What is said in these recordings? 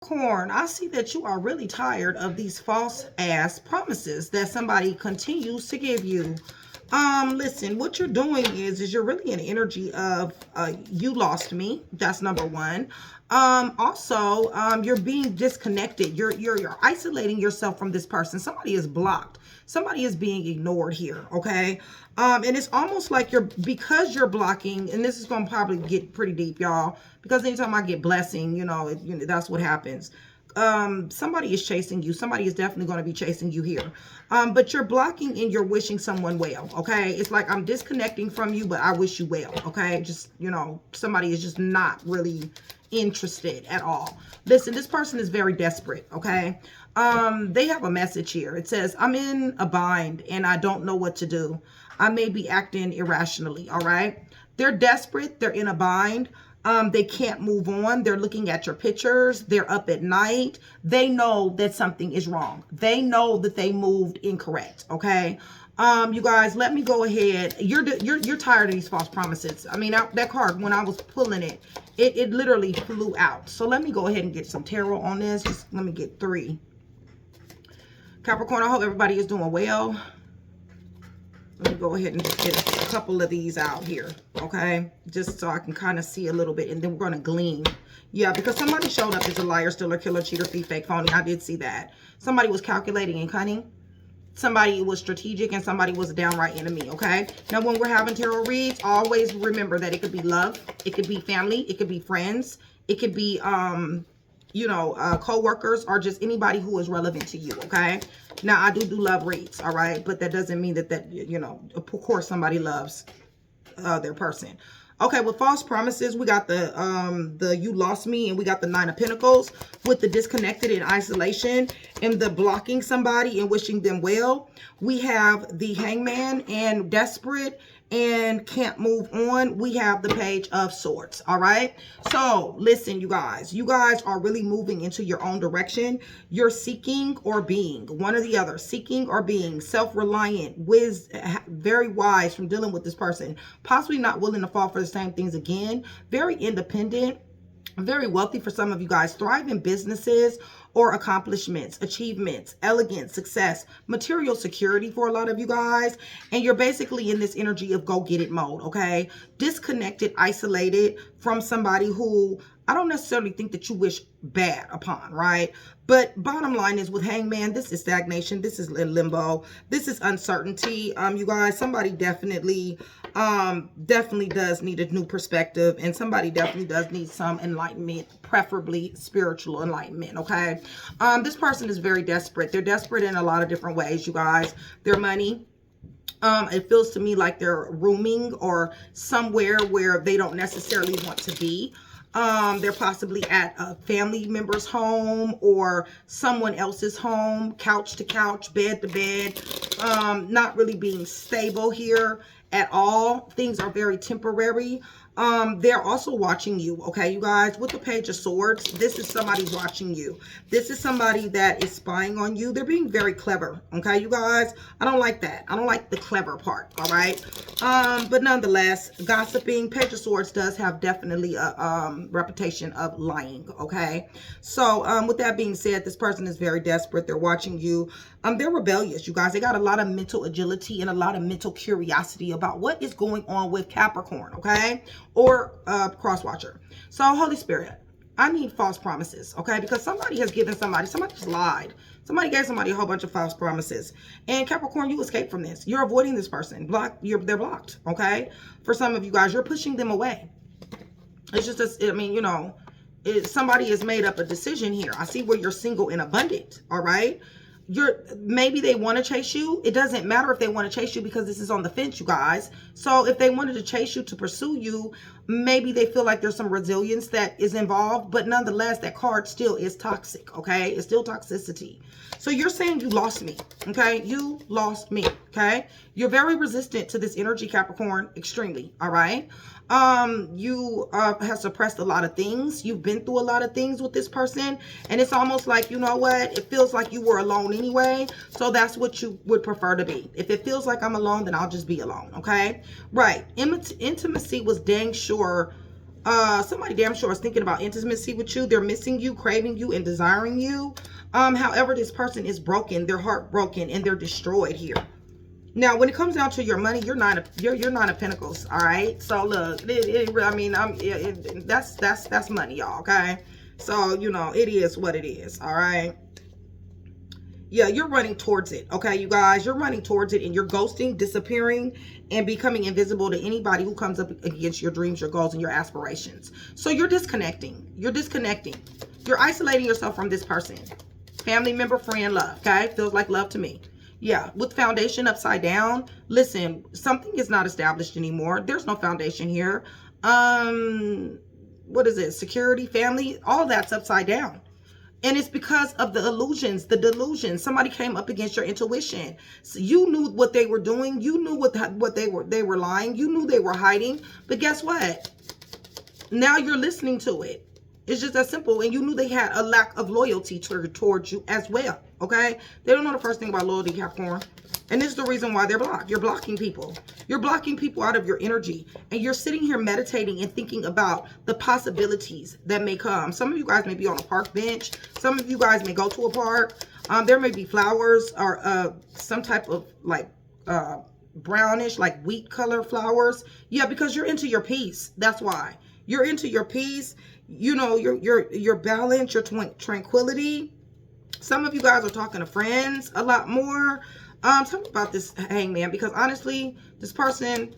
Capricorn, I see that you are really tired of these false ass promises that somebody continues to give you. Listen, what you're doing is you're really in energy of you lost me. That's number one. Also, you're being disconnected. You're isolating yourself from this person. Somebody is blocked. Somebody is being ignored here, okay? And it's almost like because you're blocking, and this is going to probably get pretty deep, y'all, because anytime I get blessing, that's what happens. Somebody is chasing you. Somebody is definitely going to be chasing you here. But you're blocking and you're wishing someone well, okay? It's like I'm disconnecting from you, but I wish you well, okay? Just, somebody is just not really interested at all. Listen, this person is very desperate, okay? They have a message here. It says, I'm in a bind and I don't know what to do. I may be acting irrationally, all right? They're desperate. They're in a bind. They can't move on. They're looking at your pictures. They're up at night. They know that something is wrong. They know that they moved incorrect, okay? You guys, let me go ahead. You're tired of these false promises. I mean, that card, when I was pulling it, it literally flew out. So let me go ahead and get some tarot on this. Just let me get 3. Capricorn, I hope everybody is doing well. Let me go ahead and just get a couple of these out here, okay? Just so I can kind of see a little bit, and then we're going to glean. Yeah, because somebody showed up as a liar, stealer, killer, cheater, thief, fake, phony. I did see that. Somebody was calculating and cunning. Somebody was strategic, and somebody was a downright enemy, okay? Now, when we're having tarot reads, always remember that it could be love. It could be family. It could be friends. It could be, co-workers, or just anybody who is relevant to you, okay? Now, I do love reads, all right? But that doesn't mean that of course, somebody loves their person. Okay, with false promises, we got the you lost me, and we got the 9 of Pentacles with the disconnected and isolation and the blocking somebody and wishing them well. We have the Hangman and desperate and can't move on. We have the Page of Swords, all right? So, listen, you guys are really moving into your own direction. You're seeking or being, one or the other, seeking or being, self-reliant, very wise from dealing with this person, possibly not willing to fall for the same things again, very independent, very wealthy for some of you guys, thrive in businesses or accomplishments, achievements, elegance, success, material security for a lot of you guys. And you're basically in this energy of go get it mode, okay? Disconnected, isolated from somebody who I don't necessarily think that you wish bad upon, right? But bottom line is, with Hangman, this is stagnation. This is limbo. This is uncertainty. You guys, somebody definitely does need a new perspective, and somebody definitely does need some enlightenment, preferably spiritual enlightenment, okay? This person is very desperate. They're desperate in a lot of different ways, you guys. Their money, it feels to me like they're rooming or somewhere where they don't necessarily want to be. They're possibly at a family member's home or someone else's home, couch to couch, bed to bed, not really being stable here at all. Things are very temporary. They're also watching you, okay, you guys, with the Page of Swords. This is somebody watching you. This is somebody that is spying on you. They're being very clever, okay, you guys. I don't like that. I don't like the clever part, all right? But nonetheless, gossiping, Page of Swords does have definitely a reputation of lying, okay? So with that being said, this person is very desperate. They're watching you. They're rebellious, you guys. They got a lot of mental agility and a lot of mental curiosity about what is going on with Capricorn, okay? Or cross watcher. So Holy Spirit, I need false promises, okay? Because somebody has given somebody just lied. Somebody gave somebody a whole bunch of false promises. And Capricorn, you escape from this. You're avoiding this person. They're blocked, okay? For some of you guys, you're pushing them away. It's just, somebody has made up a decision here. I see where you're single and abundant, all right? Maybe they want to chase you. It doesn't matter if they want to chase you, because this is on the fence, you guys. So if they wanted to chase you to pursue you, maybe they feel like there's some resilience that is involved, but nonetheless, that card still is toxic, okay? It's still toxicity. So you're saying you lost me, okay? You lost me, okay? You're very resistant to this energy, Capricorn, extremely, all right? You have suppressed a lot of things. You've been through a lot of things with this person, and it's almost like, you know what? It feels like you were alone anyway, so that's what you would prefer to be. If it feels like I'm alone, then I'll just be alone, okay? Right. Intimacy was dang sure Somebody damn sure is thinking about intimacy with you. They're missing you, craving you, and desiring you. However, this person is broken. They're heartbroken and they're destroyed here. Now, when it comes down to your money, you're nine of pentacles. All right. So look, I mean, that's money, y'all. Okay. So, you know, it is what it is. All right. Yeah, you're running towards it. Okay, you guys, you're running towards it and you're ghosting, disappearing, and becoming invisible to anybody who comes up against your dreams, your goals, and your aspirations. So you're disconnecting. You're disconnecting. You're isolating yourself from this person. Family member, friend, love. Okay, feels like love to me. Yeah, with foundation upside down. Listen, something is not established anymore. There's no foundation here. What is it? Security, family, all that's upside down. And it's because of the illusions, the delusions. Somebody came up against your intuition. So you knew what they were doing. You knew what they were lying. You knew they were hiding. But guess what? Now you're listening to it. It's just that simple. And you knew they had a lack of loyalty towards you as well. Okay? They don't know the first thing about loyalty, Capricorn. And this is the reason why they're blocked. You're blocking people. You're blocking people out of your energy. And you're sitting here meditating and thinking about the possibilities that may come. Some of you guys may be on a park bench. Some of you guys may go to a park. There may be flowers or some type of like brownish, like wheat color flowers. Yeah, because you're into your peace. That's why. You're into your peace. You know, your balance, your tranquility. Some of you guys are talking to friends a lot more. Tell me about this hangman, because honestly, this person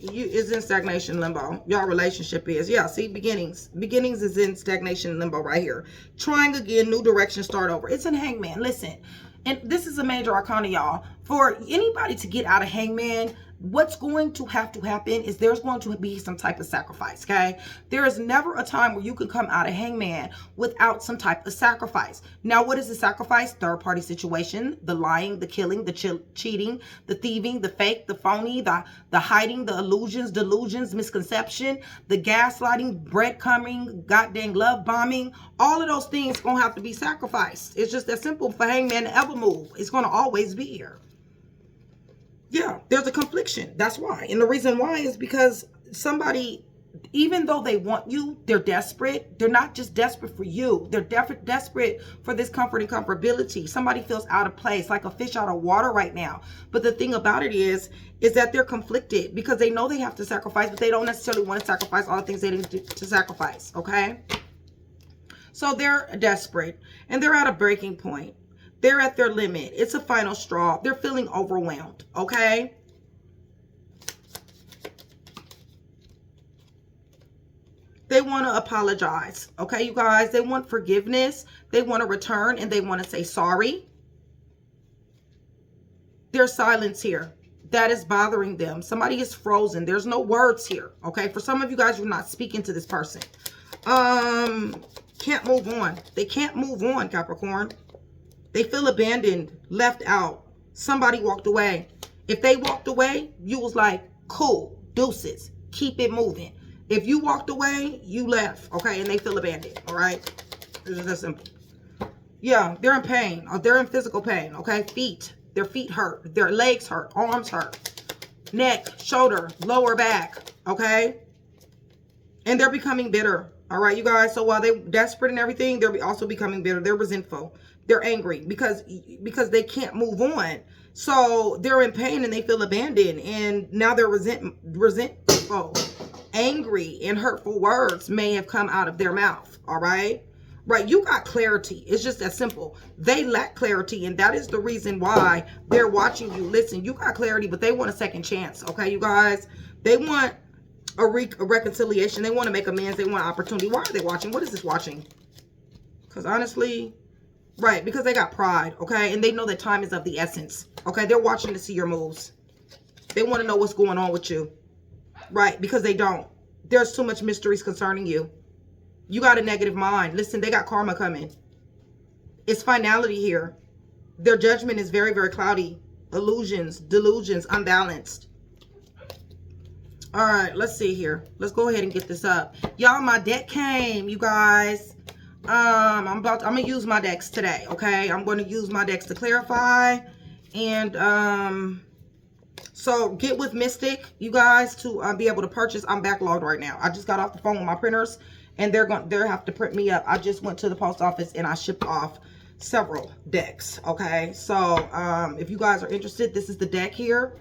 is in stagnation limbo. Y'all relationship is. Yeah, see, beginnings. Beginnings is in stagnation limbo right here. Trying again, new direction, start over. It's in hangman. Listen, and this is a major arcana, y'all. For anybody to get out of hangman, what's going to have to happen is there's going to be some type of sacrifice, okay? There is never a time where you can come out of hangman without some type of sacrifice. Now, what is the sacrifice? Third-party situation, the lying, the killing, the cheating, the thieving, the fake, the phony, the hiding, the illusions, delusions, misconception, the gaslighting, breadcrumbing, goddamn love bombing. All of those things going to have to be sacrificed. It's just that simple for hangman to ever move. It's going to always be here. Yeah, there's a confliction. That's why. And the reason why is because somebody, even though they want you, they're desperate. They're not just desperate for you. They're desperate for this comfort and comfortability. Somebody feels out of place, like a fish out of water right now. But the thing about it is that they're conflicted because they know they have to sacrifice, but they don't necessarily want to sacrifice all the things they need to sacrifice, okay? So they're desperate and they're at a breaking point. They're at their limit. It's a final straw. They're feeling overwhelmed, okay? They want to apologize, okay, you guys? They want forgiveness. They want to return, and they want to say sorry. There's silence here. That is bothering them. Somebody is frozen. There's no words here, okay? For some of you guys, you're not speaking to this person. Can't move on. They can't move on, Capricorn. They feel abandoned, left out. Somebody walked away. If they walked away, you was like, cool, deuces, keep it moving. If you walked away, you left, okay? And they feel abandoned, all right? It's just that simple. Yeah, they're in pain. Or they're in physical pain, okay? Feet. Their feet hurt. Their legs hurt. Arms hurt. Neck, shoulder, lower back, okay? And they're becoming bitter, all right, you guys? So while they're desperate and everything, they're also becoming bitter. They're resentful. They're angry because they can't move on. So they're in pain and they feel abandoned. And now they're resentful. Angry and hurtful words may have come out of their mouth. All right? Right. You got clarity. It's just that simple. They lack clarity. And that is the reason why they're watching you. Listen, you got clarity, but they want a second chance. Okay, you guys? They want a reconciliation. They want to make amends. They want opportunity. Why are they watching? What is this watching? Because honestly... Right, because they got pride, okay? And they know that time is of the essence, okay? They're watching to see your moves. They want to know what's going on with you, right? Because they don't. There's too much mysteries concerning you. You got a negative mind. Listen, they got karma coming. It's finality here. Their judgment is very, very cloudy. Illusions, delusions, unbalanced. All right, let's see here. Let's go ahead and get this up. Y'all, my deck came, you guys. I'm gonna use my decks today, okay? I'm going to use my decks to clarify, and So get with Mystic, you guys, to be able to purchase. I'm backlogged right now. I just got off the phone with my printers, and they'll have to print me up. I just went to the post office and I shipped off several decks. Okay, so if you guys are interested, this is the deck here.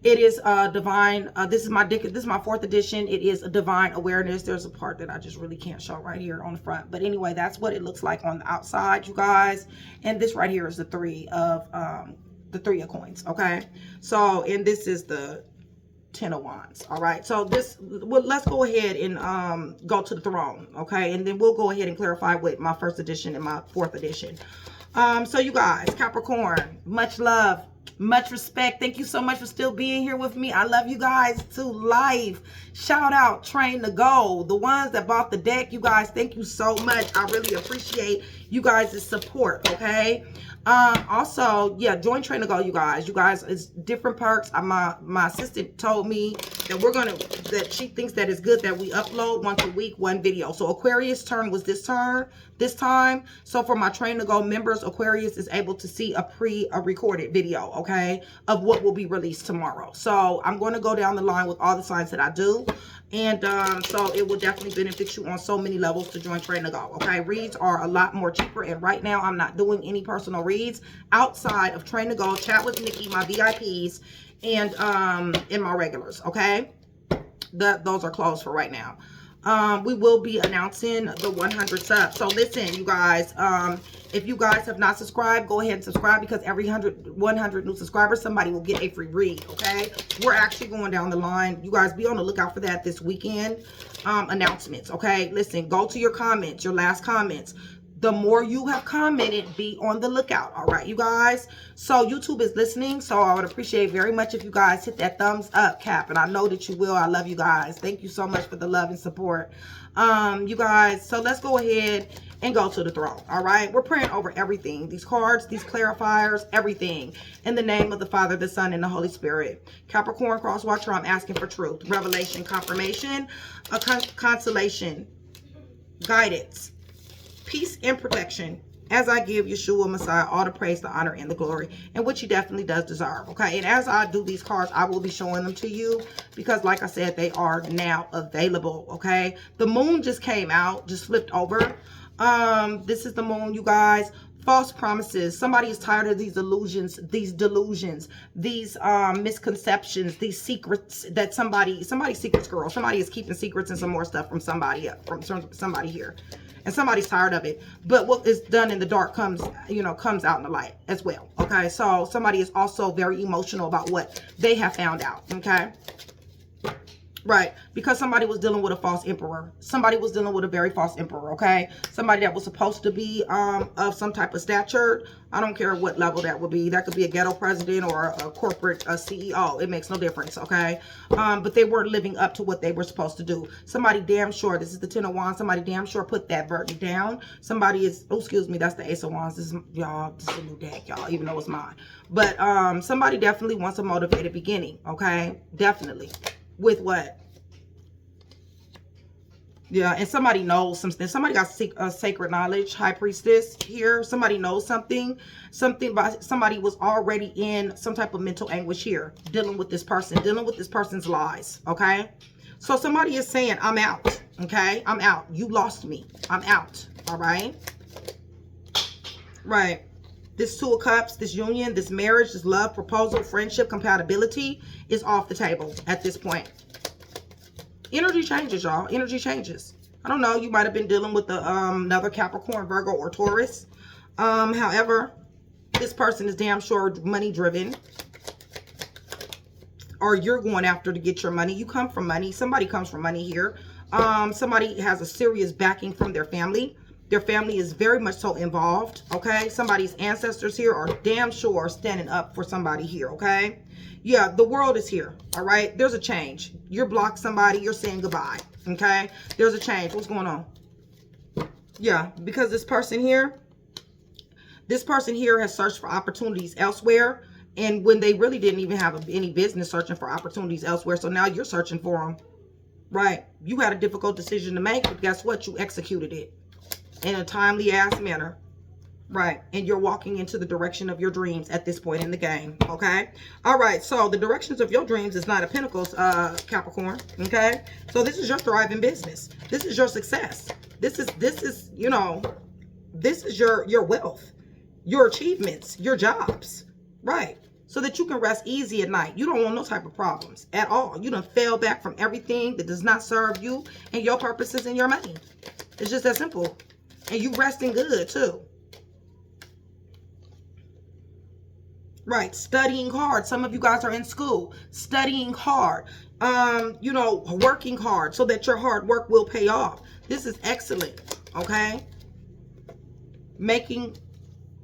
It is divine. This is my deck. This is my 4th edition. It is a divine awareness. There's a part that I just really can't show right here on the front, but anyway, that's what it looks like on the outside, you guys. And this right here is the 3 of coins. Okay, so and this is the 10 of wands. All right, so this, well, let's go ahead and go to the throne. Okay, and then we'll go ahead and clarify with my 1st edition and my 4th edition. So you guys, Capricorn, much love, much respect. Thank you so much for still being here with me. I love you guys to life. Shout out Train to Go, the ones that bought the deck. You guys, thank you so much. I really appreciate you guys' support. Okay, also, yeah, join Train to Go, you guys. You guys, it's different perks. My assistant told me that she thinks that it's good that we upload once a week, 1 video. So Aquarius turn was this time. So for my Train to Go members, Aquarius is able to see a pre-recorded video, okay, of what will be released tomorrow. So I'm going to go down the line with all the signs that I do. And so it will definitely benefit you on so many levels to join Train to Go. Okay, reads are a lot more cheaper, and right now I'm not doing any personal reads outside of Train to Go, Chat with Nikki, my VIPs, and in my regulars. Okay, those are closed for right now. We will be announcing the 100 subs. So listen, you guys, if you guys have not subscribed, go ahead and subscribe, because every 100 new subscribers, somebody will get a free read. Okay, we're actually going down the line. You guys be on the lookout for that this weekend. Announcements. Okay, listen, go to your comments, your last comments. The more you have commented, be on the lookout. All right, you guys. So YouTube is listening, so I would appreciate very much if you guys hit that thumbs up, Cap, and I know that you will. I love you guys. Thank you so much for the love and support, you guys. So let's go ahead and go to the throne. All right, we're praying over everything, these cards, these clarifiers, everything, in the name of the Father, the Son, and the Holy Spirit. Capricorn cross watcher, I'm asking for truth, revelation, confirmation, a consolation, guidance, peace, and protection, as I give Yeshua Messiah all the praise, the honor, and the glory, and which he definitely does deserve. Okay, and as I do these cards, I will be showing them to you, because like I said, they are now available. Okay, the moon just came out, just flipped over. This is the moon, you guys. False promises. Somebody is tired of these illusions, these delusions, these misconceptions, these secrets that somebody's secrets girl. Somebody is keeping secrets and some more stuff from somebody here. And somebody's tired of it. But what is done in the dark comes out in the light as well. Okay, so somebody is also very emotional about what they have found out. Okay, right, because somebody was dealing with a false emperor. Somebody was dealing with a very false emperor. Okay, somebody that was supposed to be of some type of stature. I don't care what level that would be. That could be a ghetto president or a corporate CEO. It makes no difference. Okay, but they weren't living up to what they were supposed to do. Somebody damn sure, this is the 10 of wands, somebody damn sure put that burden down. Somebody is, oh, excuse me, that's the ace of wands. This is, y'all, this is a new deck, y'all, even though it's mine. But somebody definitely wants a motivated beginning. Okay, definitely. With what? Yeah, and somebody knows something. Somebody got sacred knowledge. High priestess here. Somebody knows something. Somebody was already in some type of mental anguish here, dealing with this person, dealing with this person's lies. Okay, so somebody is saying, I'm out. Okay, I'm out. You lost me. I'm out. All right. Right. This 2 of cups, this union, this marriage, this love, proposal, friendship, compatibility is off the table at this point. Energy changes, y'all. Energy changes. I don't know. You might have been dealing with another Capricorn, Virgo, or Taurus. However, this person is damn sure money driven. Or you're going after to get your money. You come from money. Somebody comes from money here. Somebody has a serious backing from their family. Their family is very much so involved. Okay. Somebody's ancestors here are damn sure standing up for somebody here. Okay. Yeah, the world is here. All right, there's a change. You're blocked somebody, you're saying goodbye. Okay, there's a change. What's going on? Yeah, because this person here has searched for opportunities elsewhere, and when they really didn't even have any business searching for opportunities elsewhere. So now you're searching for them. Right, you had a difficult decision to make, but guess what? You executed it in a timely ass manner. Right. And you're walking into the direction of your dreams at this point in the game. Okay. All right. So the directions of your dreams is Nine of Pentacles, Capricorn. Okay. So this is your thriving business. This is your success. This is, you know, this is your wealth, your achievements, your jobs. Right. So that you can rest easy at night. You don't want no type of problems at all. You done fell back from everything that does not serve you and your purposes and your money. It's just that simple. And you resting good too. Right, studying hard. Some of you guys are in school, studying hard, you know, working hard so that your hard work will pay off. This is excellent, okay? Making,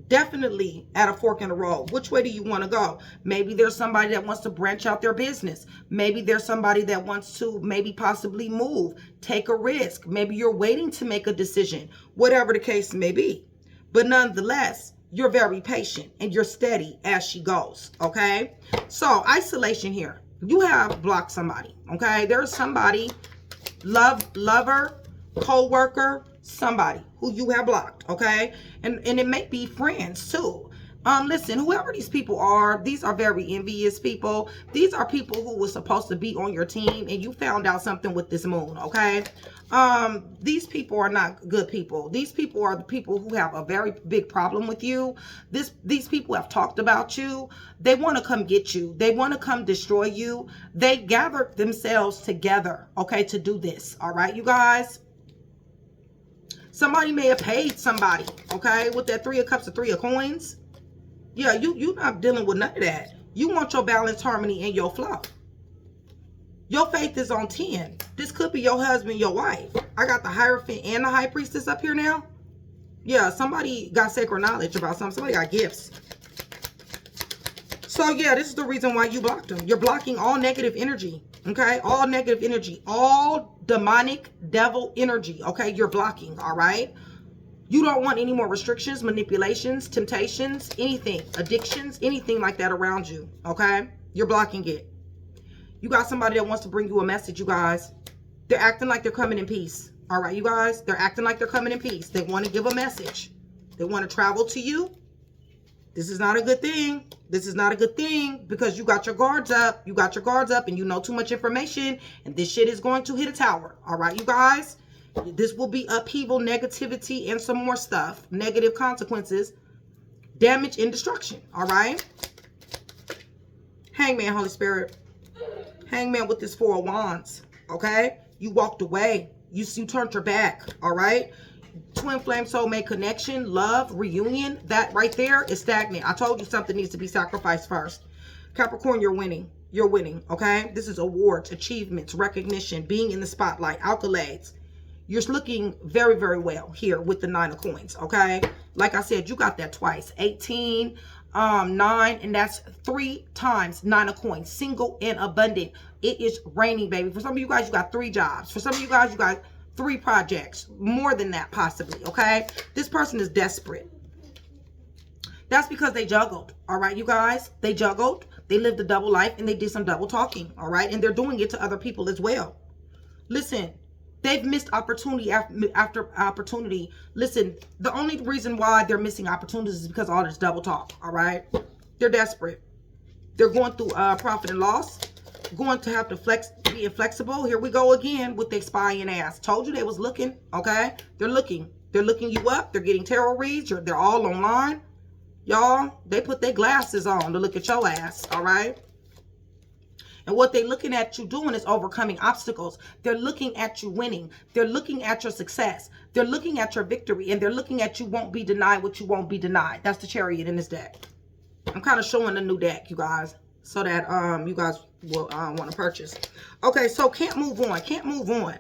definitely at a fork in the road. Which way do you want to go? Maybe there's somebody that wants to branch out their business. Maybe there's somebody that wants to maybe possibly move, take a risk. Maybe you're waiting to make a decision, whatever the case may be. But nonetheless, you're very patient and you're steady as she goes, okay? So, isolation here. You have blocked somebody, okay? There's somebody, lover, co-worker, somebody who you have blocked, okay? And it may be friends too. Listen, whoever these people are, these are very envious people. These are people who were supposed to be on your team and you found out something with this moon, okay? These people are not good people. These people are the people who have a very big problem with you. These people have talked about you. They want to come get you. They want to come destroy you. They gathered themselves together, okay, to do this, all right, you guys? Somebody may have paid somebody, okay, with that Three of Cups and Three of Coins. Yeah, you're not dealing with none of that. You want your balance, harmony, and your flow. Your faith is on 10. This could be your husband, your wife. I got the Hierophant and the High Priestess up here now. Yeah, somebody got sacred knowledge about something. Somebody got gifts. So, yeah, this is the reason why you blocked them. You're blocking all negative energy, okay? All negative energy. All demonic devil energy, okay? You're blocking, all right? You don't want any more restrictions, manipulations, temptations, anything, addictions, anything like that around you, okay? You're blocking it. You got somebody that wants to bring you a message, you guys. They're acting like they're coming in peace, all right, you guys? They're acting like they're coming in peace. They want to give a message. They want to travel to you. This is not a good thing. This is not a good thing because you got your guards up. You got your guards up and you know too much information and this shit is going to hit a tower, all right, you guys? This will be upheaval, negativity, and some more stuff. Negative consequences, damage, and destruction. All right? Hangman, Holy Spirit. Hangman with this Four of Wands. Okay? You walked away. You turned your back. All right? Twin flame soulmate connection, love, reunion. That right there is stagnant. I told you something needs to be sacrificed first. Capricorn, you're winning. You're winning. Okay? This is awards, achievements, recognition, being in the spotlight, accolades. You're looking very, very well here with the Nine of Coins, okay? Like I said, you got that twice. 18, 9, and that's 3 times 9 of Coins. Single and abundant. It is raining, baby. For some of you guys, you got 3 jobs. For some of you guys, you got 3 projects. More than that, possibly, okay? This person is desperate. That's because they juggled, all right, you guys? They juggled. They lived a double life, and they did some double talking, all right? And they're doing it to other people as well. Listen. They've missed opportunity after opportunity. Listen, the only reason why they're missing opportunities is because all this double talk, all right? They're desperate. They're going through profit and loss. Going to have to be inflexible. Here we go again with their spying ass. Told you they was looking, okay? They're looking. They're looking you up. They're getting tarot reads. They're all online. Y'all, they put their glasses on to look at your ass, all right? And what they're looking at you doing is overcoming obstacles. They're looking at you winning. They're looking at your success. They're looking at your victory. And they're looking at you won't be denied what you won't be denied. That's the Chariot in this deck. I'm kind of showing a new deck, you guys, so that you guys will want to purchase. Okay, so can't move on. Can't move on.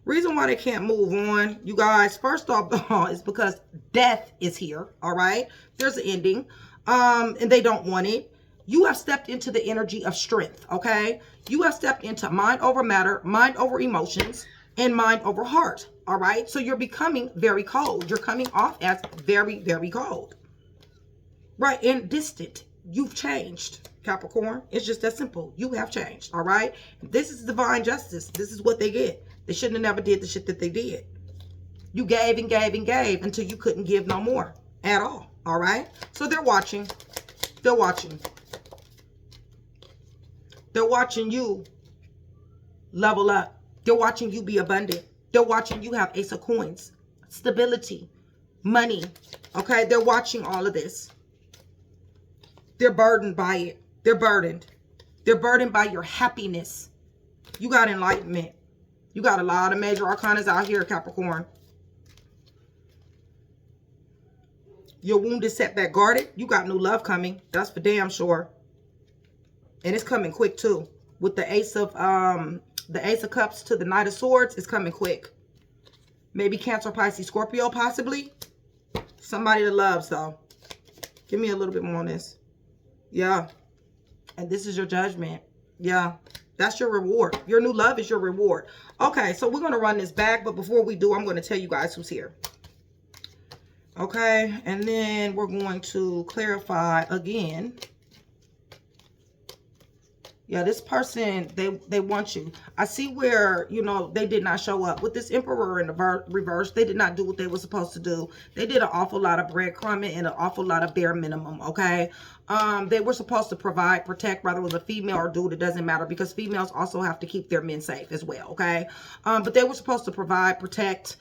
Reason why they can't move on, you guys, first off, is because death is here, all right? There's an ending, and they don't want it. You have stepped into the energy of strength, okay? You have stepped into mind over matter, mind over emotions, and mind over heart, all right? So you're becoming very cold. You're coming off as very, very cold, right? And distant. You've changed, Capricorn. It's just that simple. You have changed, all right? This is divine justice. This is what they get. They shouldn't have never did the shit that they did. You gave and gave and gave until you couldn't give no more. at all. All right. So they're watching. They're watching. They're watching you level up. They're watching you be abundant. They're watching you have Ace of Coins, stability, money. Okay. They're watching all of this. They're burdened by it. They're burdened. They're burdened by your happiness. You got enlightenment. You got a lot of major arcanas out here, Capricorn. Your wound is set back guarded. You got new love coming. That's for damn sure. And it's coming quick too. With the Ace of Cups to the Knight of Swords, it's coming quick. Maybe Cancer, Pisces, Scorpio, possibly. Somebody that loves, though. Give me a little bit more on this. Yeah. And this is your judgment. Yeah. That's your reward. Your new love is your reward. Okay, so we're going to run this back. But before we do, I'm going to tell you guys who's here. Okay, and then we're going to clarify again. Yeah, this person, they want you. I see where, you know, they did not show up. With this Emperor in the reverse, they did not do what they were supposed to do. They did an awful lot of breadcrumbing and an awful lot of bare minimum, okay? They were supposed to provide, protect, whether it was a female or dude, it doesn't matter, because females also have to keep their men safe as well, okay? But they were supposed to provide, protect,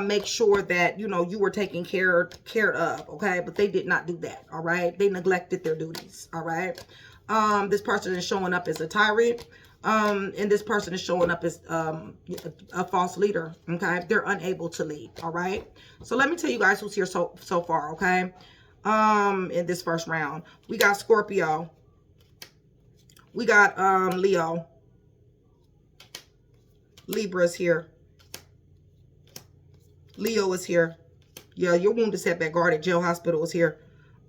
make sure that, you know, you were taken care of, okay? But they did not do that, all right? They neglected their duties, all right? This person is showing up as a tyrant, and this person is showing up as a false leader, okay? They're unable to lead, all right? So let me tell you guys who's here so far, okay? In this first round, we got Scorpio, we got Leo, Libra's here, Leo is here. Yeah, your wound is set back guarded. Jail hospital is here.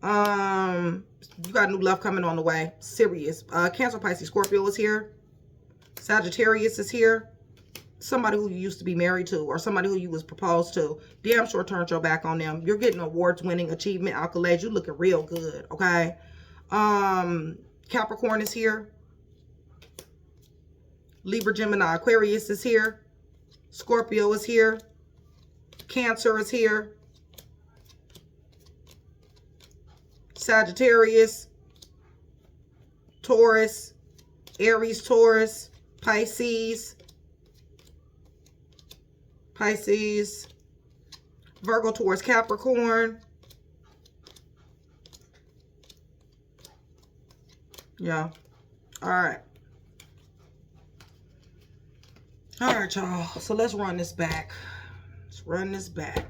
You got new love coming on the way. Serious. Cancer, Pisces, Scorpio is here. Sagittarius is here. Somebody who you used to be married to, or somebody who you was proposed to. Damn sure turned your back on them. You're getting awards, winning, achievement, accolades. You looking real good, okay? Capricorn is here. Libra, Gemini, Aquarius is here. Scorpio is here. Cancer is here. Sagittarius, Taurus, Aries, Taurus, Pisces, Virgo, Taurus, Capricorn. Yeah. All right. All right, y'all. So let's run this back. Let's run this back.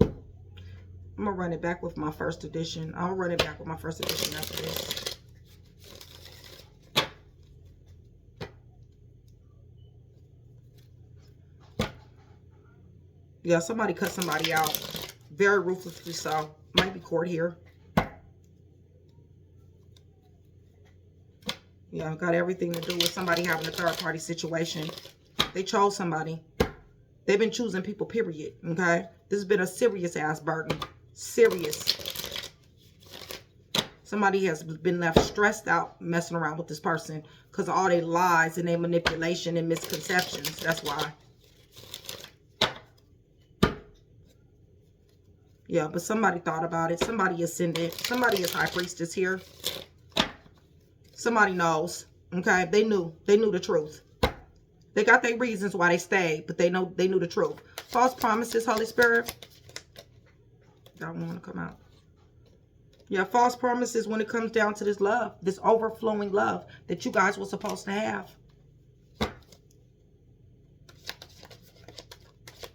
I'm going to run it back with my first edition. I'll run it back with my first edition after this. Yeah, somebody cut somebody out. Very ruthlessly so. Might be court here. Yeah, got everything to do with somebody having a third-party situation. They chose somebody. They've been choosing people, period. Okay? This has been a serious-ass burden. Serious. Somebody has been left stressed out messing around with this person because of all their lies and their manipulation and misconceptions. That's why. Yeah, but somebody thought about it. Somebody ascended. Somebody is high priestess here. Somebody knows. Okay? They knew. They knew the truth. They got their reasons why they stayed, but they knew the truth. False promises, Holy Spirit. Y'all want to come out. Yeah, false promises when it comes down to this love, this overflowing love that you guys were supposed to have.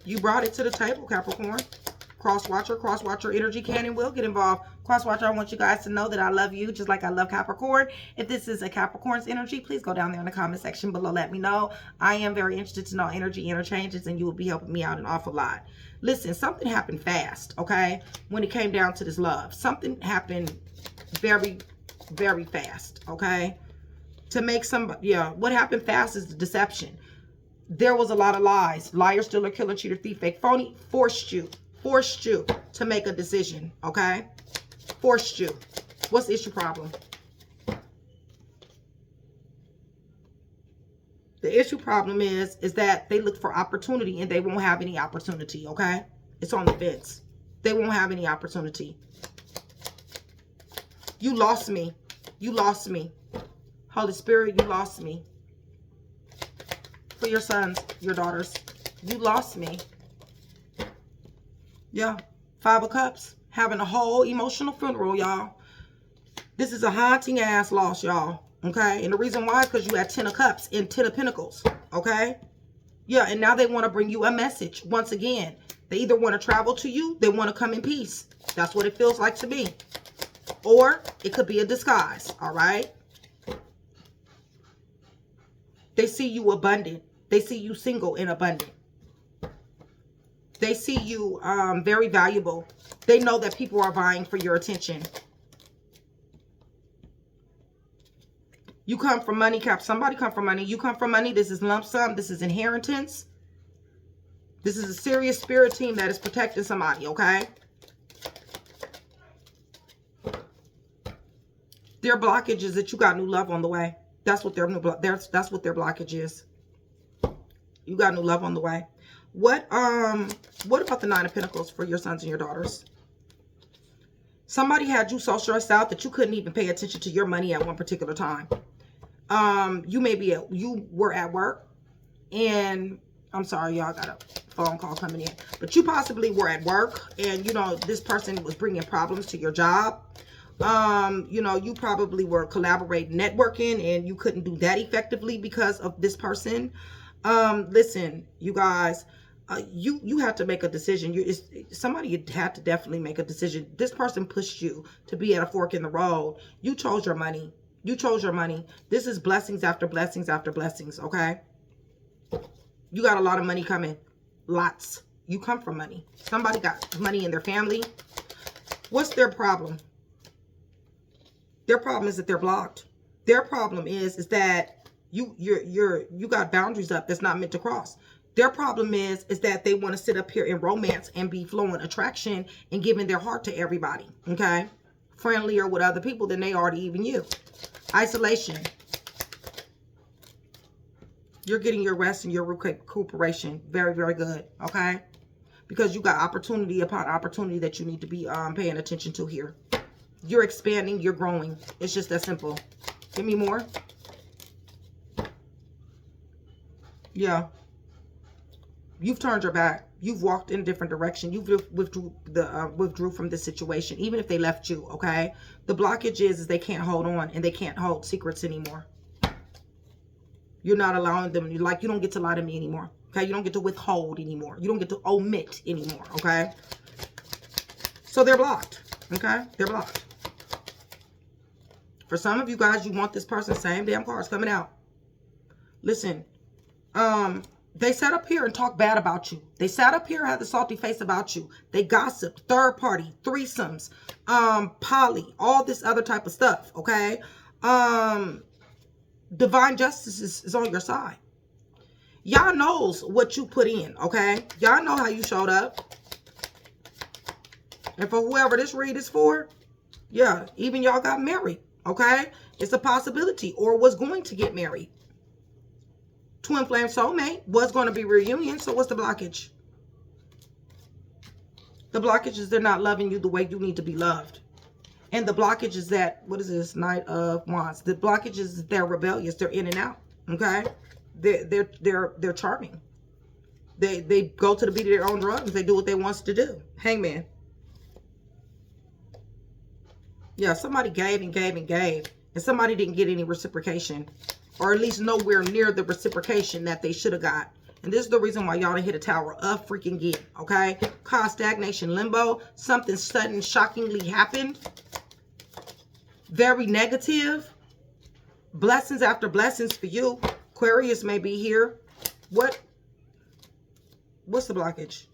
You brought it to the table, Capricorn. Cross watcher energy can and will get involved. Cross watcher, I want you guys to know that I love you just like I love Capricorn. If this is a Capricorn's energy, please go down there in the comment section below. Let me know. I am very interested to know energy interchanges, and you will be helping me out an awful lot. Listen, something happened fast, okay? When it came down to this love, something happened very, very fast, okay? To make somebody, yeah, what happened fast is the deception. There was a lot of lies. Liar, stealer, killer, cheater, thief, fake, phony, forced you to make a decision, okay? Forced you. What's the issue problem? The issue problem is that they look for opportunity and they won't have any opportunity, okay? It's on the fence. They won't have any opportunity. You lost me. You lost me. Holy Spirit, you lost me. For your sons, your daughters. You lost me. Yeah. 5 of Cups. Having a whole emotional funeral, y'all. This is a haunting ass loss, y'all. Okay? And the reason why is because you had 10 of Cups and 10 of Pentacles. Okay? Yeah, and now they want to bring you a message. Once again, they either want to travel to you, they want to come in peace. That's what it feels like to me. Or it could be a disguise, all right? They see you abundant. They see you single and abundant. They see you very valuable. They know that people are vying for your attention. You come from money, Cap. Somebody come from money. You come from money. This is lump sum. This is inheritance. This is a serious spirit team that is protecting somebody, okay? Their blockage is that you got new love on the way. That's what their that's what their blockage is. You got new love on the way. What about the 9 of Pentacles for your sons and your daughters? Somebody had you so stressed out that you couldn't even pay attention to your money at one particular time. You were at work, and I'm sorry, y'all got a phone call coming in, but you possibly were at work, and you know this person was bringing problems to your job. You know, you probably were collaborating, networking, and you couldn't do that effectively because of this person. Listen, you guys, you have to make a decision. Somebody had to definitely make a decision. This person pushed you to be at a fork in the road. You chose your money. You chose your money. This is blessings after blessings after blessings, okay? You got a lot of money coming. Lots. You come from money. Somebody got money in their family. What's their problem? Their problem is that they're blocked. Their problem is that you got boundaries up that's not meant to cross. Their problem is that they want to sit up here in romance and be flowing attraction and giving their heart to everybody, okay? Friendlier with other people than they are to even you. Isolation. You're getting your rest and your recuperation. Very, very good, okay? Because you got opportunity upon opportunity that you need to be paying attention to here. You're expanding, you're growing. It's just that simple. Give me more. Yeah. You've turned your back. You've walked in a different direction. You've withdrew from this situation, even if they left you, okay? The blockage is they can't hold on and they can't hold secrets anymore. You're not allowing them. You don't get to lie to me anymore, okay? You don't get to withhold anymore. You don't get to omit anymore, okay? So they're blocked, okay? They're blocked. For some of you guys, you want this person, same damn cards coming out. Listen, they sat up here and talked bad about you. They sat up here, had the salty face about you. They gossiped, third party, threesomes, poly, all this other type of stuff, okay? Divine justice is on your side. Y'all knows what you put in, okay? Y'all know how you showed up. And for whoever this read is for, yeah, even y'all got married, okay? It's a possibility, or was going to get married. Twin flame soulmate was going to be reunion. So what's the blockage? The blockage is they're not loving you the way you need to be loved. And the blockage is that, what is this? Knight of Wands. The blockage is they're rebellious. They're in and out. Okay? They're charming. They go to the beat of their own drums. They do what they want to do. Hangman. Yeah, somebody gave and gave and gave. And somebody didn't get any reciprocation. Or at least nowhere near the reciprocation that they should have got. And this is the reason why y'all done hit a tower of freaking get. Okay? Cause stagnation, limbo. Something sudden, shockingly happened. Very negative. Blessings after blessings for you. Aquarius may be here. What's the blockage?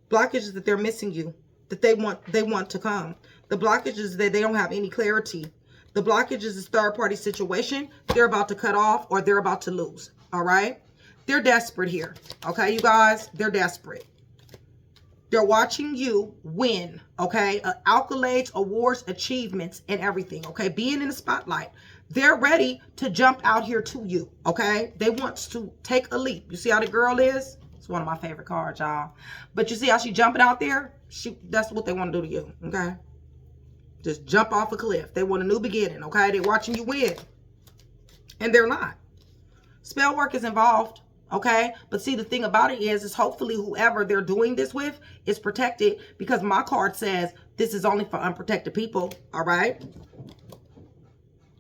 Blockage is that they're missing you. That they want to come. The blockage is that they don't have any clarity. The blockage is this third-party situation. They're about to cut off or they're about to lose. All right? They're desperate here. Okay, you guys? They're desperate. They're watching you win. Okay? Accolades, awards, achievements, and everything. Okay? Being in the spotlight. They're ready to jump out here to you. Okay? They want to take a leap. You see how the girl is? It's one of my favorite cards, y'all. But you see how she jumping out there? That's what they want to do to you, okay? Just jump off a cliff. They want a new beginning, okay? They're watching you win. And they're not. Spell work is involved, okay? But see, the thing about it is hopefully whoever they're doing this with is protected, because my card says this is only for unprotected people, all right?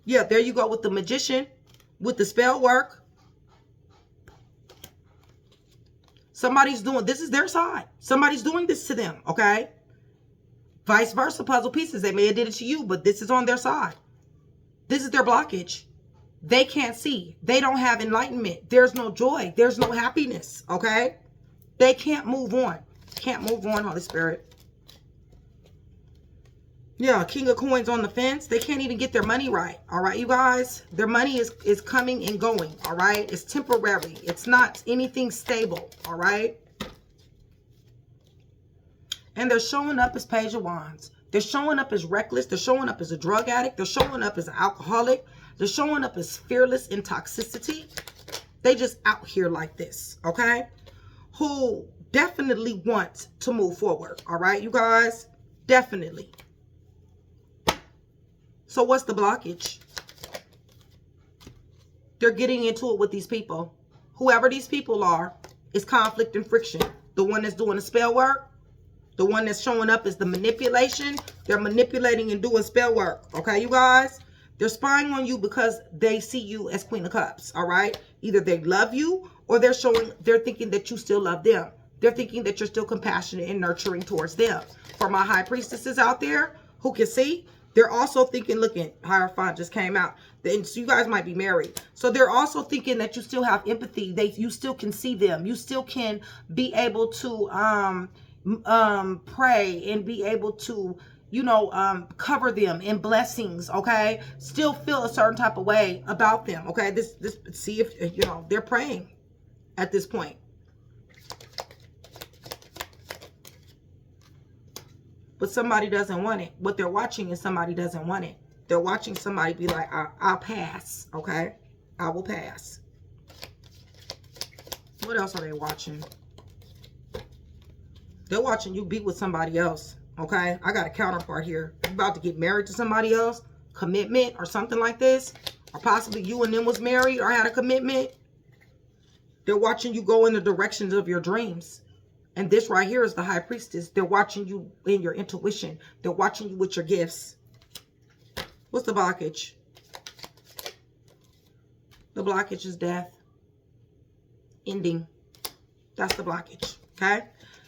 Yeah, there you go with the magician, with the spell work. Somebody's doing, this is their side. Somebody's doing this to them, okay? Vice versa, puzzle pieces. They may have did it to you, but this is on their side. This is their blockage. They can't see. They don't have enlightenment. There's no joy. There's no happiness, okay? They can't move on. Can't move on, Holy Spirit. Yeah, King of Coins on the fence. They can't even get their money right, all right, you guys? Their money is coming and going, all right? It's temporary. It's not anything stable, all right? And they're showing up as Page of Wands. They're showing up as reckless. They're showing up as a drug addict. They're showing up as an alcoholic. They're showing up as fearless in toxicity. They just out here like this, okay? Who definitely want to move forward, all right, you guys? Definitely. So what's the blockage? They're getting into it with these people. Whoever these people are, is conflict and friction. The one that's doing the spell work, the one that's showing up is the manipulation. They're manipulating and doing spell work, okay, you guys? They're spying on you because they see you as Queen of Cups, all right? Either they love you or they're thinking that you still love them. They're thinking that you're still compassionate and nurturing towards them. For my high priestesses out there who can see, they're also thinking, looking, Hierophant just came out. So you guys might be married. So they're also thinking that you still have empathy. You still can see them. You still can be able to pray and be able to, you know, cover them in blessings, okay? Still feel a certain type of way about them, okay? See if, you know, they're praying at this point. But somebody doesn't want it. What they're watching is somebody doesn't want it. They're watching somebody be like, I'll pass, okay? I will pass. What else are they watching? They're watching you be with somebody else, okay? I got a counterpart here. You about to get married to somebody else, commitment or something like this, or possibly you and them was married or had a commitment. They're watching you go in the directions of your dreams. And this right here is the High Priestess. They're watching you in your intuition. They're watching you with your gifts. What's the blockage? The blockage is death. Ending. That's the blockage, okay?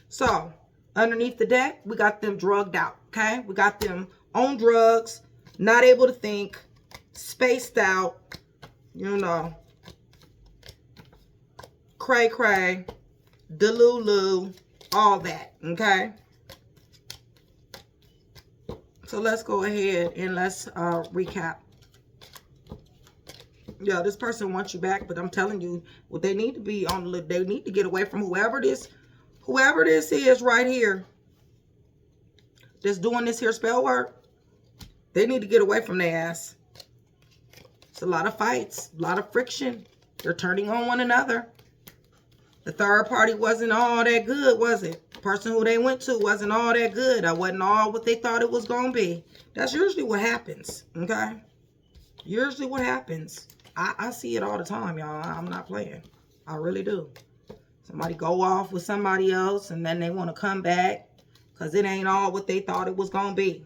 So, underneath the deck, we got them drugged out, okay? We got them on drugs, not able to think, spaced out, you know, cray-cray, delulu, all that, okay? So let's go ahead and let's recap. Yeah, this person wants you back, but I'm telling you, what they need to be on, they need to get away from whoever this is right here that's doing this here spell work. They need to get away from their ass. It's a lot of fights, a lot of friction. They're turning on one another. The third party wasn't all that good, was it? The person who they went to wasn't all that good. I wasn't all what they thought it was going to be. That's usually what happens, okay? Usually what happens. I see it all the time, y'all. I'm not playing. I really do. Somebody go off with somebody else and then they want to come back because it ain't all what they thought it was going to be.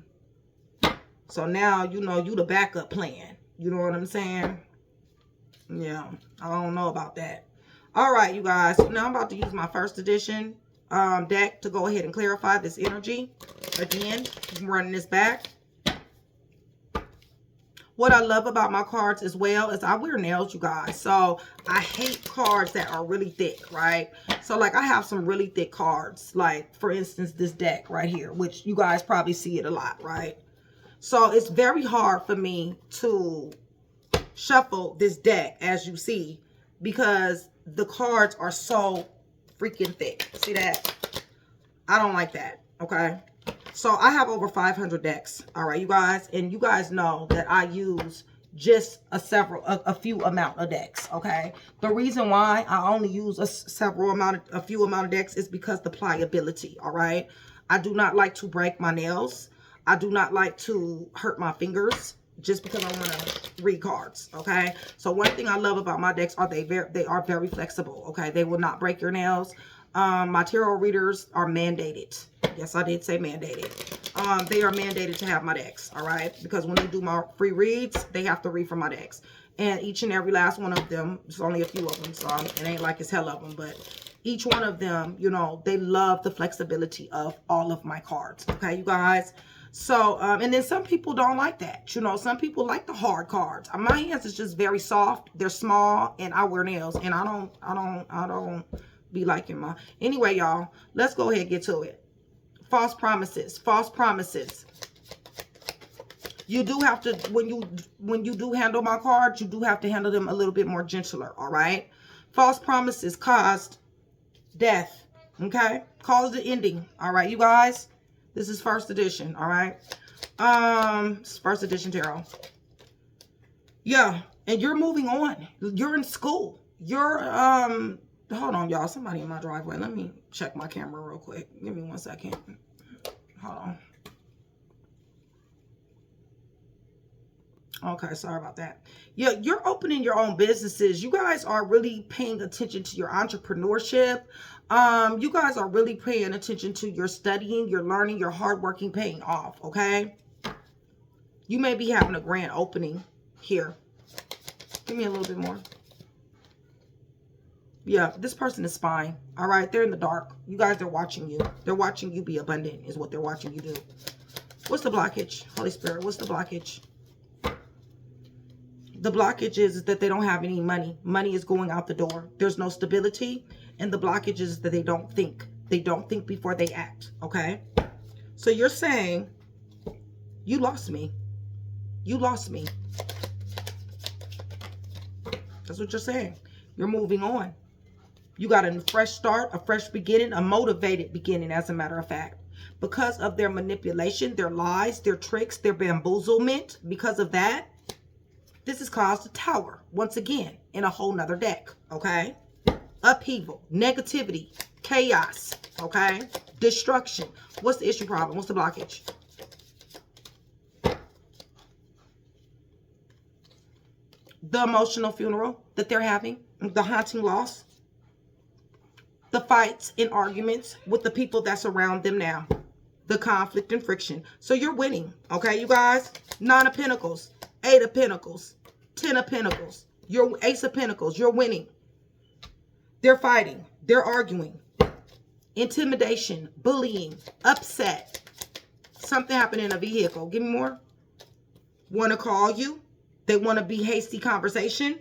So now, you know, you the backup plan. You know what I'm saying? Yeah, I don't know about that. All right, you guys. So now I'm about to use my first edition deck to go ahead and clarify this energy. Again, I'm running this back. What I love about my cards as well is I wear nails, you guys. So I hate cards that are really thick, right? So like I have some really thick cards. Like for instance, this deck right here, which you guys probably see it a lot, right? So it's very hard for me to shuffle this deck, as you see, because the cards are so freaking thick. See that? I don't like that, okay? So I have over 500 decks, all right, you guys? And you guys know that I use just a few amount of decks, okay? The reason why I only use a few amount of decks is because the pliability, all right? I do not like to break my nails. I do not like to hurt my fingers just because I want to read cards, okay? So one thing I love about my decks are they are very flexible, okay? They will not break your nails. My tarot readers are mandated. Yes, I did say mandated. They are mandated to have my decks, all right? Because when they do my free reads, they have to read from my decks. And each and every last one of them, there's only a few of them, so it ain't like it's hell of them, but each one of them, you know, they love the flexibility of all of my cards, okay, you guys? So, and then some people don't like that. You know, some people like the hard cards. My hands is just very soft. They're small, and I wear nails, and I don't be liking my... Anyway, y'all, let's go ahead and get to it. False promises. False promises. You do have to, when you do handle my cards, you do have to handle them a little bit more gentler, all right? False promises caused death, okay? Caused the ending, all right, you guys? This is first edition, all right? It's first edition tarot. Yeah, and you're moving on. You're in school. You're, hold on, y'all. Somebody in my driveway. Let me check my camera real quick. Give me 1 second. Hold on. Okay, sorry about that. Yeah, you're opening your own businesses. You guys are really paying attention to your entrepreneurship. You guys are really paying attention to your studying, your learning, your hard working paying off, okay? You may be having a grand opening here. Give me a little bit more. Yeah, this person is spying, all right? They're in the dark. You guys, they're watching you. They're watching you be abundant is what they're watching you do. What's the blockage? Holy Spirit, what's the blockage? The blockage is that they don't have any money. Money is going out the door. There's no stability. And the blockage is that they don't think. They don't think before they act, okay? So you're saying, you lost me. You lost me. That's what you're saying. You're moving on. You got a fresh start, a fresh beginning, a motivated beginning, as a matter of fact. Because of their manipulation, their lies, their tricks, their bamboozlement, because of that, this has caused a tower, once again, in a whole nother deck, okay? Upheaval, negativity, chaos, okay? Destruction. What's the issue problem? What's the blockage? The emotional funeral that they're having, the haunting loss, the fights and arguments with the people that surround them now, the conflict and friction. So you're winning, okay, you guys? 9 of Pentacles. 8 of Pentacles, 10 of Pentacles, you're Ace of Pentacles, you're winning. They're fighting, they're arguing, intimidation, bullying, upset, something happened in a vehicle. Give me more. Want to call you, they want to be hasty conversation.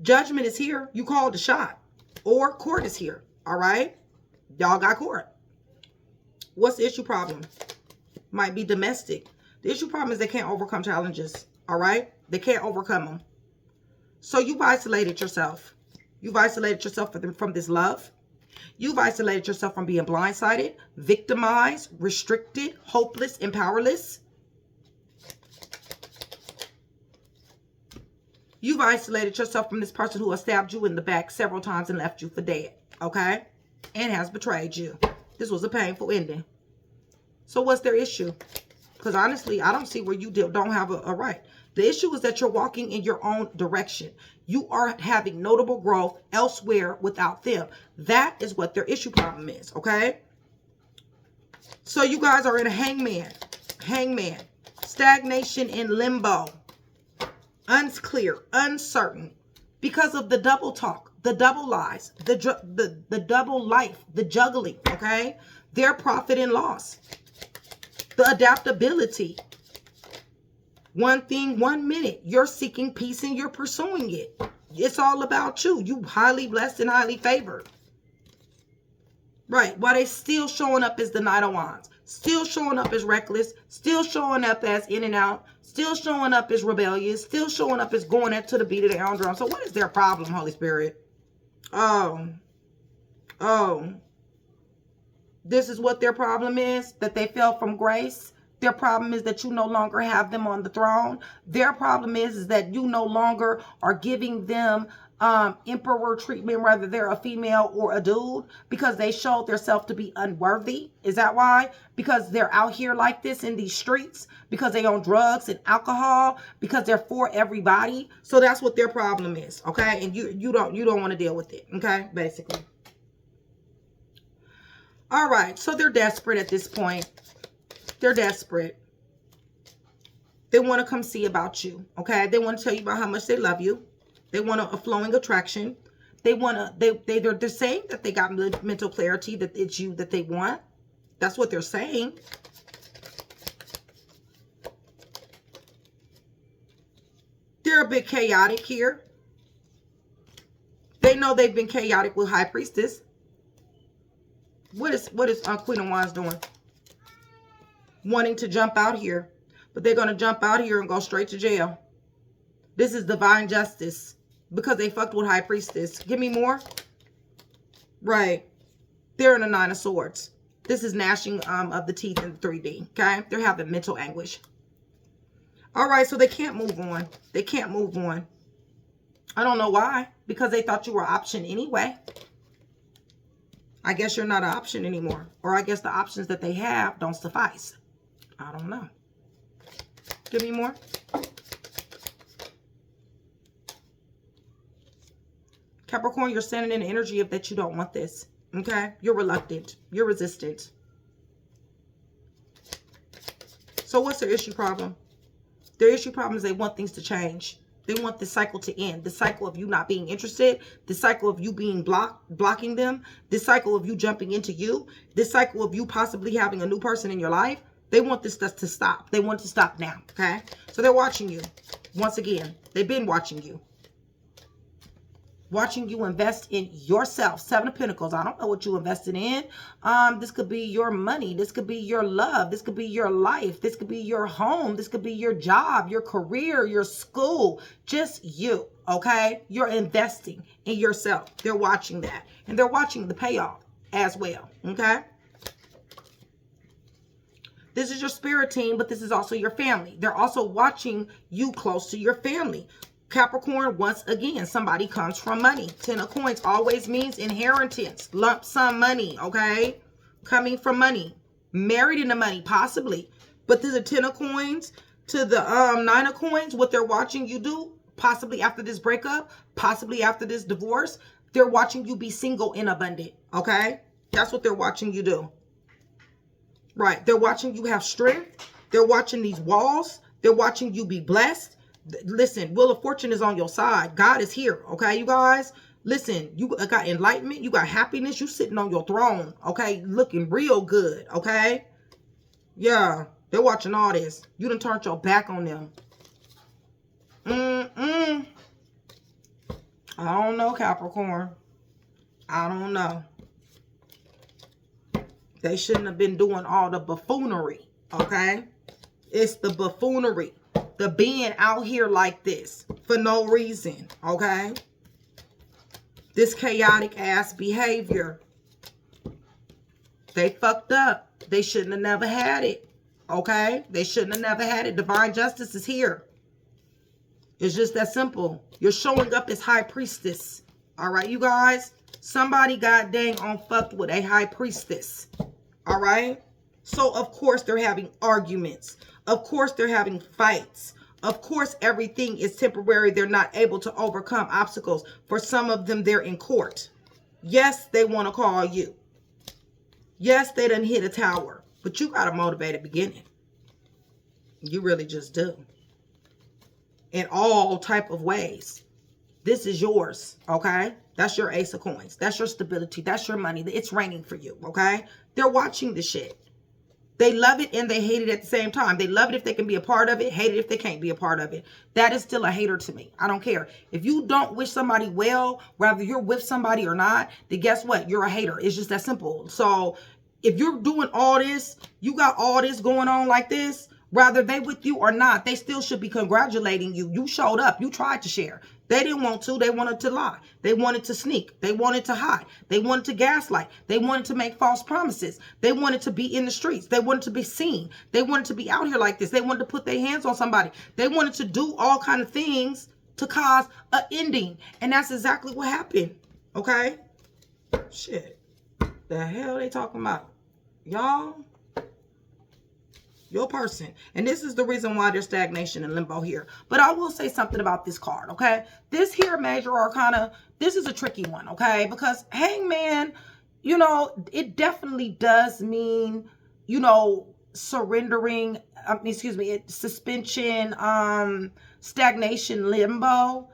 Judgment is here, you called a shot, or court is here, all right? Y'all got court. What's the issue problem? Might be domestic. The issue problem is they can't overcome challenges, all right? They can't overcome them. So you've isolated yourself. You've isolated yourself from this love. You've isolated yourself from being blindsided, victimized, restricted, hopeless, and powerless. You've isolated yourself from this person who has stabbed you in the back several times and left you for dead, okay? And has betrayed you. This was a painful ending. So what's their issue? Because honestly, I don't see where you don't have a right. The issue is that you're walking in your own direction. You are having notable growth elsewhere without them. That is what their issue problem is, okay? So you guys are in a hangman. Hangman. Stagnation in limbo. Unclear, uncertain. Because of the double talk, the double lies, the double life, the juggling, okay? Their profit and loss. The adaptability. One thing, 1 minute. You're seeking peace and you're pursuing it. It's all about you. You highly blessed and highly favored. Right. While they still showing up as the Knight of Wands. Still showing up as reckless. Still showing up as in and out. Still showing up as rebellious. Still showing up as going into the beat of their own drum. So what is their problem, Holy Spirit? Oh. This is what their problem is. That they fell from grace. Their problem is that you no longer have them on the throne. Their problem is that you no longer are giving them emperor treatment, whether they're a female or a dude, because they showed themselves to be unworthy. Is that why? Because they're out here like this in these streets, because they own drugs and alcohol, because they're for everybody. So that's what their problem is, okay? And you don't want to deal with it, okay? Basically. All right, so they're desperate at this point. They're desperate. They want to come see about you, okay? They want to tell you about how much they love you. They want a flowing attraction. They want to, they're saying that they got mental clarity, that it's you that they want. That's what they're saying. They're a bit chaotic here. They know they've been chaotic with High Priestess. What is Queen of Wands doing? Wanting to jump out here. But they're going to jump out here and go straight to jail. This is divine justice. Because they fucked with High Priestess. Give me more. Right. They're in a Nine of Swords. This is gnashing of the teeth in 3D. Okay. They're having mental anguish. All right. So they can't move on. They can't move on. I don't know why. Because they thought you were an option anyway. I guess you're not an option anymore. Or I guess the options that they have don't suffice. I don't know. Give me more. Capricorn, you're sending in energy of that you don't want this. Okay? You're reluctant. You're resistant. So what's their issue problem? Their issue problem is they want things to change. They want the cycle to end. The cycle of you not being interested. The cycle of you being blocking them. The cycle of you jumping into you. The cycle of you possibly having a new person in your life. They want this stuff to stop. They want it to stop now. Okay? So they're watching you. Once again, they've been watching you. Watching you invest in yourself. Seven of Pentacles. I don't know what you invested in. This could be your money. This could be your love. This could be your life. This could be your home. This could be your job, your career, your school. Just you, okay? You're investing in yourself. They're watching that. And they're watching the payoff as well, okay? This is your spirit team, but this is also your family. They're also watching you close to your family. Capricorn, once again, somebody comes from money. 10 of Coins always means inheritance, lump sum money, okay? Coming from money. Married into money, possibly. But there's a 10 of Coins to the 9 of Coins. What they're watching you do, possibly after this breakup, possibly after this divorce, they're watching you be single and abundant, okay? That's what they're watching you do. Right. They're watching you have strength. They're watching these walls. They're watching you be blessed. Listen, Wheel of Fortune is on your side. God is here, okay, you guys? Listen, you got enlightenment. You got happiness. You sitting on your throne, okay? Looking real good, okay? Yeah, they're watching all this. You done turned your back on them. I don't know, Capricorn. I don't know. They shouldn't have been doing all the buffoonery, okay? It's the buffoonery. The being out here like this for no reason, okay? This chaotic ass behavior. They fucked up. They shouldn't have never had it, okay? They shouldn't have never had it. Divine justice is here. It's just that simple. You're showing up as High Priestess, all right, you guys? Somebody god dang on fucked with a High Priestess, all right? So, of course, they're having arguments. Of course, they're having fights. Of course, everything is temporary. They're not able to overcome obstacles. For some of them, they're in court. Yes, they want to call you. Yes, they done hit a tower. But you got a motivated beginning. You really just do. In all type of ways. This is yours, okay? That's your Ace of Coins. That's your stability. That's your money. It's raining for you, okay? They're watching the shit. They love it and they hate it at the same time. They love it if they can be a part of it, hate it if they can't be a part of it. That is still a hater to me. I don't care. If you don't wish somebody well, whether you're with somebody or not, then guess what? You're a hater. It's just that simple. So if you're doing all this, you got all this going on like this, whether they with you or not, they still should be congratulating you. You showed up. You tried to share. They didn't want to. They wanted to lie. They wanted to sneak. They wanted to hide. They wanted to gaslight. They wanted to make false promises. They wanted to be in the streets. They wanted to be seen. They wanted to be out here like this. They wanted to put their hands on somebody. They wanted to do all kind of things to cause an ending. And that's exactly what happened. Okay? Shit. The hell they talking about? Y'all? Your person. And this is the reason why there's stagnation and limbo here. But I will say something about this card, okay? This here major arcana, this is a tricky one, okay? Because Hangman, you know, it definitely does mean, you know, surrendering, suspension, stagnation, limbo.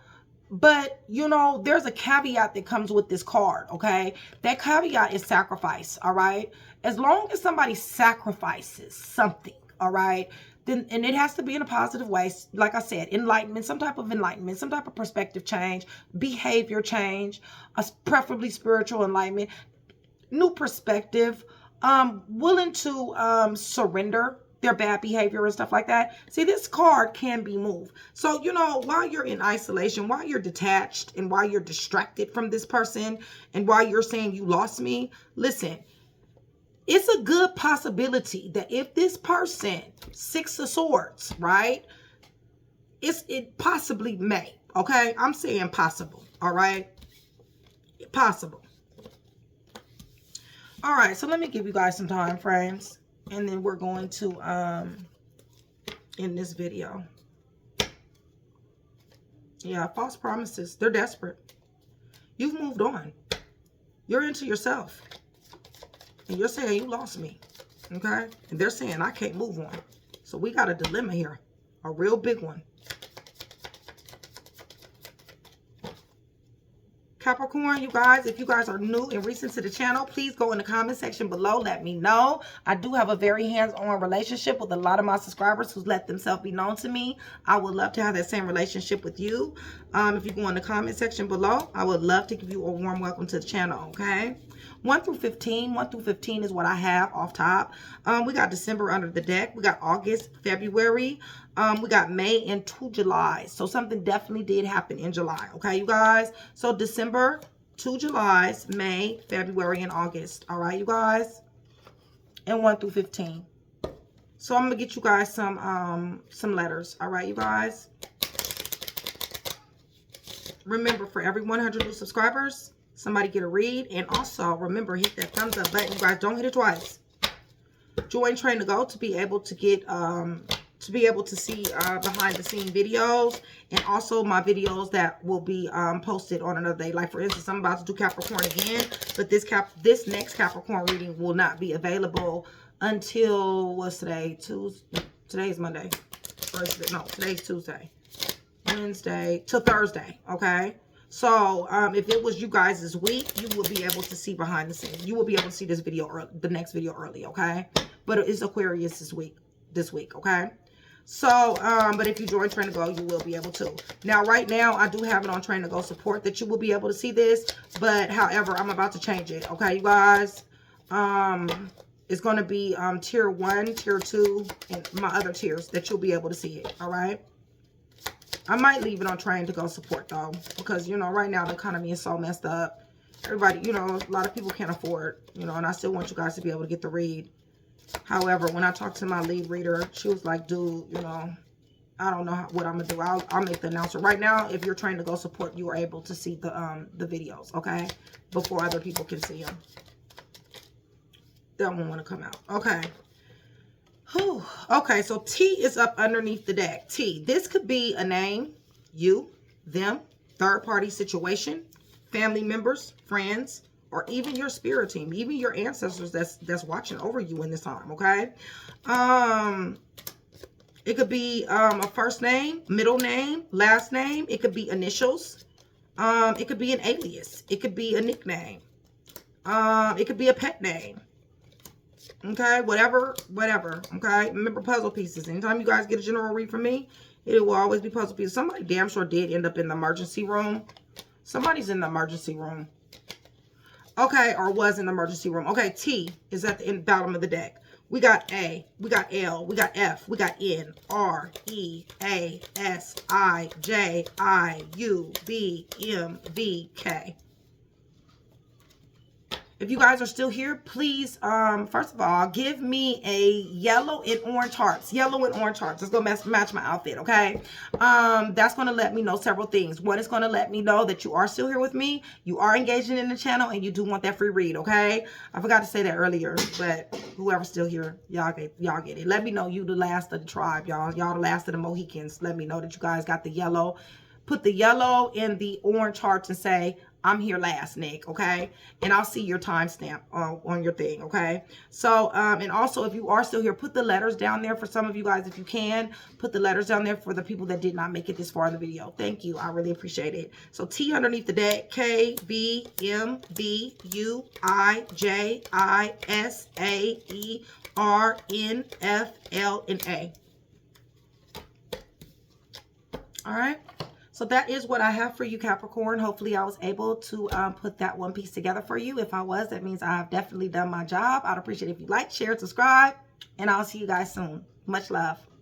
But, you know, there's a caveat that comes with this card, okay? That caveat is sacrifice, all right? As long as somebody sacrifices something, all right, then, and it has to be in a positive way. Like I said, enlightenment, some type of enlightenment, some type of perspective change, behavior change, preferably spiritual enlightenment, new perspective, willing to surrender their bad behavior and stuff like that. See, this card can be moved. So, you know, while you're in isolation, while you're detached, and while you're distracted from this person, and while you're saying you lost me, listen, it's a good possibility that if this person, Six of Swords, right, it possibly may, okay? I'm saying possible, all right? Possible. All right, so let me give you guys some time frames, and then we're going to end this video. Yeah, false promises. They're desperate. You've moved on. You're into yourself. And you're saying you lost me, okay? And they're saying I can't move on. So we got a dilemma here, a real big one. Capricorn, you guys, if you guys are new and recent to the channel, please go in the comment section below. Let me know. I do have a very hands-on relationship with a lot of my subscribers who let themselves be known to me. I would love to have that same relationship with you. If you go in the comment section below, I would love to give you a warm welcome to the channel, okay? 1 through 15. 1 through 15 is what I have off top. We got December under the deck. We got August, February. We got May and 2 July. So something definitely did happen in July. Okay, you guys? So December, 2 Julys, May, February, and August. All right, you guys? And 1 through 15. So I'm going to get you guys some letters. All right, you guys? Remember, for every 100 new subscribers, somebody get a read. And also, remember, hit that thumbs up button. You guys, don't hit it twice. Join Train to Go to be able to get... to be able to see behind the scene videos, and also my videos that will be posted on another day. Like, for instance, I'm about to do Capricorn again, but this next Capricorn reading will not be available until, what's today? Tuesday. Today's Monday. Thursday. No, today's Tuesday. Wednesday till Thursday. Okay. So if it was you guys this week, you will be able to see behind the scenes. You will be able to see this video early, the next video early. Okay. But it's Aquarius this week. Okay. So, but if you join Train to Go, you will be able to. Now, right now, I do have it on Train to Go support that you will be able to see this. But, however, I'm about to change it. Okay, you guys? It's going to be tier 1, tier 2, and my other tiers that you'll be able to see it. All right? I might leave it on Train to Go support, though. Because, you know, right now, the economy is so messed up. Everybody, you know, a lot of people can't afford, you know, and I still want you guys to be able to get the read. However, when I talked to my lead reader, she was like, dude, you know, I don't know what I'm going to do. I'll make the announcement. Right now, if you're Trained to Go support, you are able to see the videos, okay? Before other people can see them. That won't want to come out. Okay. Whew. Okay, so T is up underneath the deck. T. This could be a name, you, them, third-party situation, family members, friends, or even your spirit team, even your ancestors that's watching over you in this time, okay? It could be a first name, middle name, last name. It could be initials. It could be an alias. It could be a nickname. It could be a pet name. Okay, whatever, okay? Remember, puzzle pieces. Anytime you guys get a general read from me, it will always be puzzle pieces. Somebody damn sure did end up in the emergency room. Somebody's in the emergency room. Okay, or was in the emergency room. Okay, T is at the bottom of the deck. We got A, we got L, we got F, we got N, R, E, A, S, I, J, I, U, B, M, V, K. If you guys are still here, please, first of all, give me a yellow and orange hearts. Yellow and orange hearts. It's going to match my outfit, okay? That's going to let me know several things. One, is going to let me know that you are still here with me. You are engaging in the channel, and you do want that free read, okay? I forgot to say that earlier, but whoever's still here, y'all get it. Let me know you the last of the tribe, y'all. Y'all the last of the Mohicans. Let me know that you guys got the yellow. Put the yellow in the orange hearts and say, I'm here last, Nick, okay? And I'll see your timestamp on your thing, okay? So, and also, if you are still here, put the letters down there for some of you guys, if you can. Put the letters down there for the people that did not make it this far in the video. Thank you. I really appreciate it. So, T underneath the deck, K, B, M, B, U, I, J, I, S, A, E, R, N, F, L, and A. All right? So that is what I have for you, Capricorn. Hopefully I was able to put that one piece together for you. If I was, that means I've definitely done my job. I'd appreciate it if you like, share, subscribe, and I'll see you guys soon. Much love.